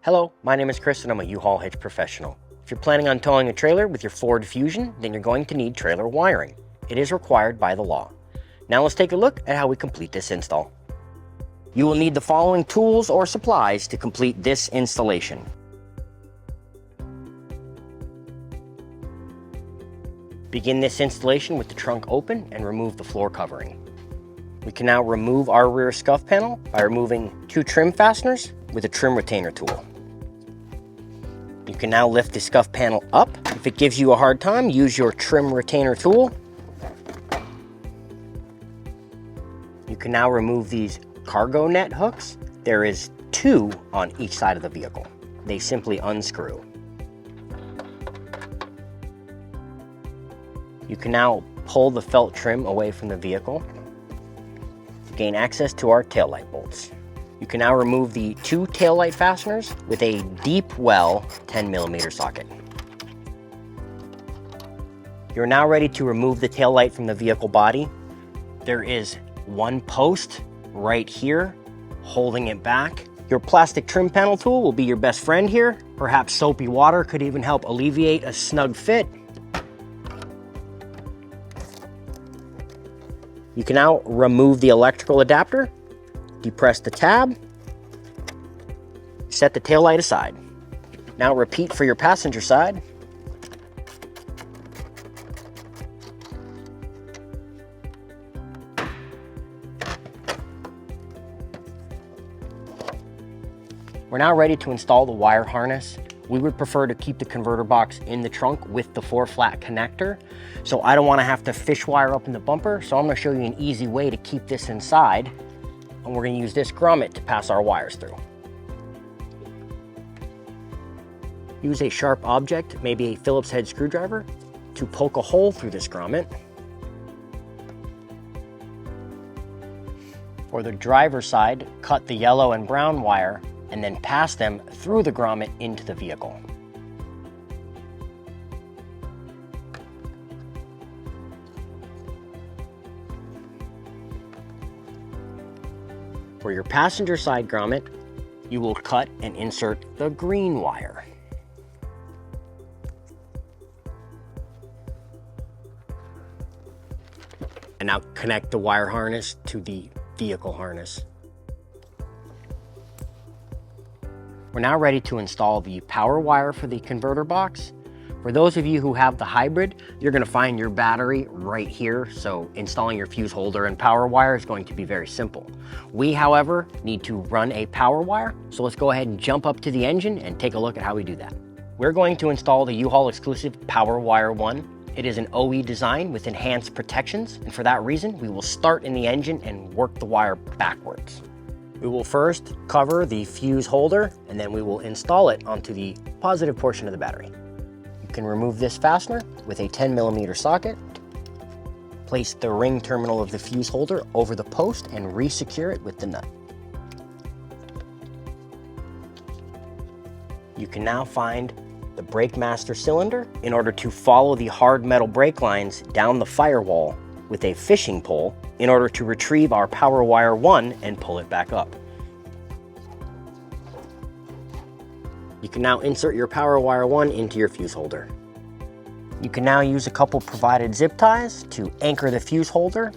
Hello, my name is Chris and I'm a U-Haul hitch professional. If you're planning on towing a trailer with your Ford Fusion, then you're going to need trailer wiring. It is required by the law. Now let's take a look at how we complete this install. You will need the following tools or supplies to complete this installation. Begin this installation with the trunk open and remove the floor covering. We can now remove our rear scuff panel by removing 2 trim fasteners with a trim retainer tool. You can now lift the scuff panel up. If it gives you a hard time, use your trim retainer tool. You can now remove these cargo net hooks. There is 2 on each side of the vehicle. They simply unscrew. You can now pull the felt trim away from the vehicle to gain access to our taillight bolts. You can now remove the 2 taillight fasteners with a deep well 10mm socket. You're now ready to remove the taillight from the vehicle body. There is 1 post right here holding it back. Your plastic trim panel tool will be your best friend here. Perhaps soapy water could even help alleviate a snug fit. You can now remove the electrical adapter, depress the tab, set the taillight aside. Now repeat for your passenger side. We're now ready to install the wire harness. We would prefer to keep the converter box in the trunk with the 4-flat connector. So I don't want to have to fish wire up in the bumper. So I'm going to show you an easy way to keep this inside. And we're going to use this grommet to pass our wires through. Use a sharp object, maybe a Phillips head screwdriver, to poke a hole through this grommet. For the driver's side, cut the yellow and brown wire and then pass them through the grommet into the vehicle. For your passenger side grommet, you will cut and insert the green wire. And now connect the wire harness to the vehicle harness. We're now ready to install the power wire for the converter box. For those of you who have the hybrid, you're going to find your battery right here, so installing your fuse holder and power wire is going to be very simple. We, however, need to run a power wire, so let's go ahead and jump up to the engine and take a look at how we do that. We're going to install the U-Haul exclusive Power Wire 1. It is an OE design with enhanced protections, and for that reason, we will start in the engine and work the wire backwards. We will first cover the fuse holder, and then we will install it onto the positive portion of the battery. You can remove this fastener with a 10mm socket. Place the ring terminal of the fuse holder over the post and re-secure it with the nut. You can now find the brake master cylinder in order to follow the hard metal brake lines down the firewall with a fishing pole in order to retrieve our Power Wire 1 and pull it back up. You can now insert your Power Wire 1 into your fuse holder. You can now use a couple provided zip ties to anchor the fuse holder.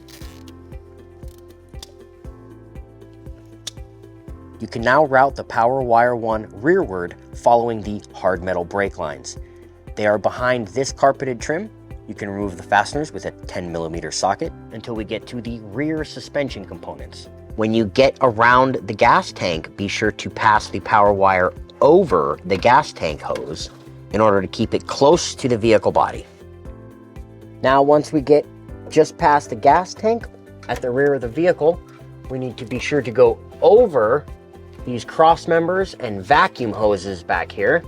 You can now route the Power Wire 1 rearward following the hard metal brake lines. They are behind this carpeted trim. You can remove the fasteners with a 10mm socket until we get to the rear suspension components. When you get around the gas tank, be sure to pass the power wire over the gas tank hose in order to keep it close to the vehicle body. Now, once we get just past the gas tank at the rear of the vehicle, we need to be sure to go over these cross members and vacuum hoses back here.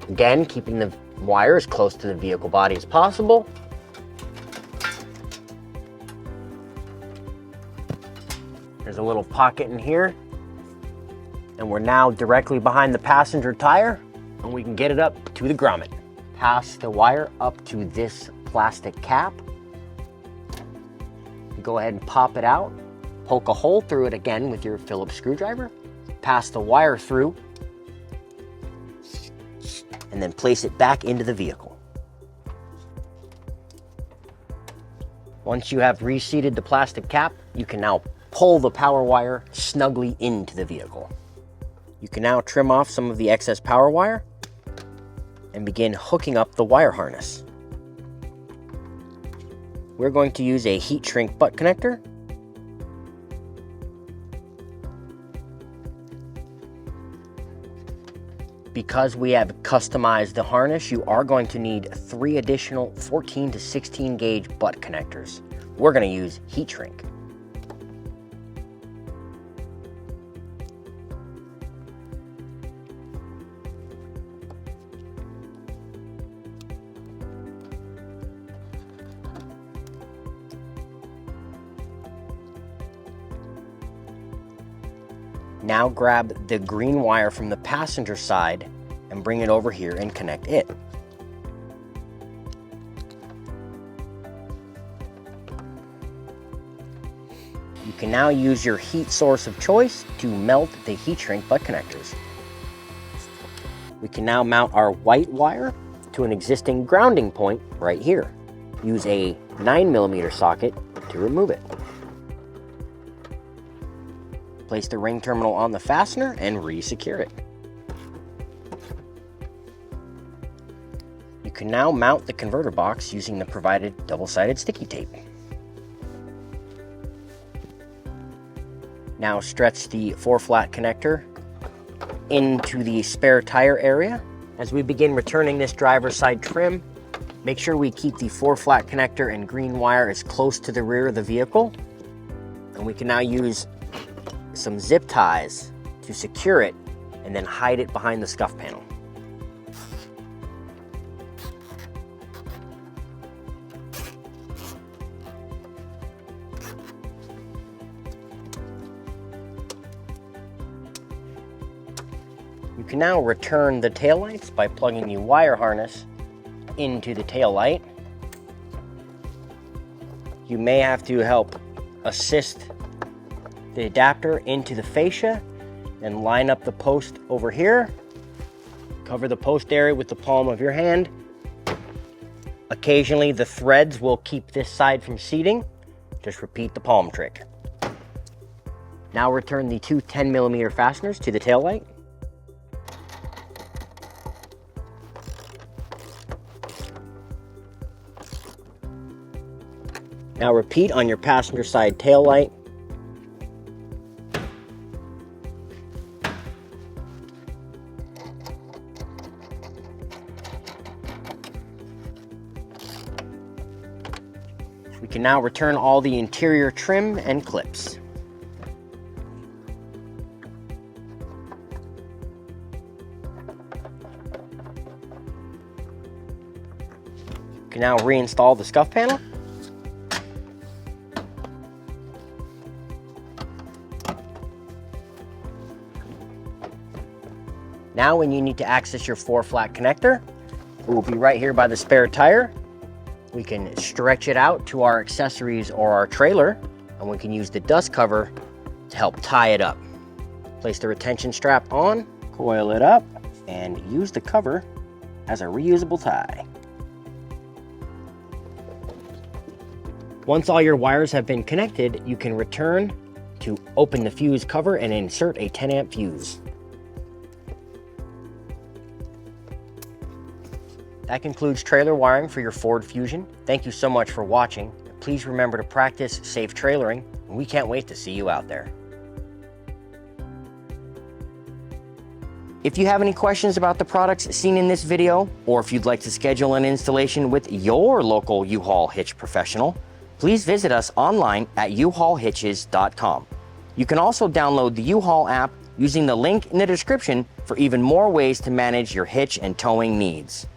Again, keeping the wire as close to the vehicle body as possible. There's a little pocket in here, and we're now directly behind the passenger tire, and we can get it up to the grommet. Pass the wire up to this plastic cap. Go ahead and pop it out. Poke a hole through it again with your Phillips screwdriver. Pass the wire through and then place it back into the vehicle. Once you have reseated the plastic cap, you can now pull the power wire snugly into the vehicle. You can now trim off some of the excess power wire and begin hooking up the wire harness. We're going to use a heat shrink butt connector. Because we have customized the harness, you are going to need 3 additional 14 to 16 gauge butt connectors. We're going to use heat shrink. Now grab the green wire from the passenger side and bring it over here and connect it. You can now use your heat source of choice to melt the heat shrink butt connectors. We can now mount our white wire to an existing grounding point right here. Use a 9mm socket to remove it. Place the ring terminal on the fastener and re-secure it. You can now mount the converter box using the provided double-sided sticky tape. Now stretch the 4-flat connector into the spare tire area. As we begin returning this driver's side trim, make sure we keep the 4-flat connector and green wire as close to the rear of the vehicle. And we can now use some zip ties to secure it and then hide it behind the scuff panel. You can now return the taillights by plugging the wire harness into the tail light. You may have to help assist the adapter into the fascia and line up the post over here. Cover the post area with the palm of your hand. Occasionally the threads will keep this side from seating. Just repeat the palm trick. Now return the 2 10mm fasteners to the tail light. Now repeat on your passenger side tail light. We can now return all the interior trim and clips. You can now reinstall the scuff panel. Now when you need to access your 4-flat connector, it will be right here by the spare tire. We can stretch it out to our accessories or our trailer, and we can use the dust cover to help tie it up. Place the retention strap on, coil it up, and use the cover as a reusable tie. Once all your wires have been connected, you can return to open the fuse cover and insert a 10-amp fuse. That concludes trailer wiring for your Ford Fusion. Thank you so much for watching. Please remember to practice safe trailering, and we can't wait to see you out there. If you have any questions about the products seen in this video, or if you'd like to schedule an installation with your local U-Haul hitch professional, please visit us online at uhaulhitches.com. You can also download the U-Haul app using the link in the description for even more ways to manage your hitch and towing needs.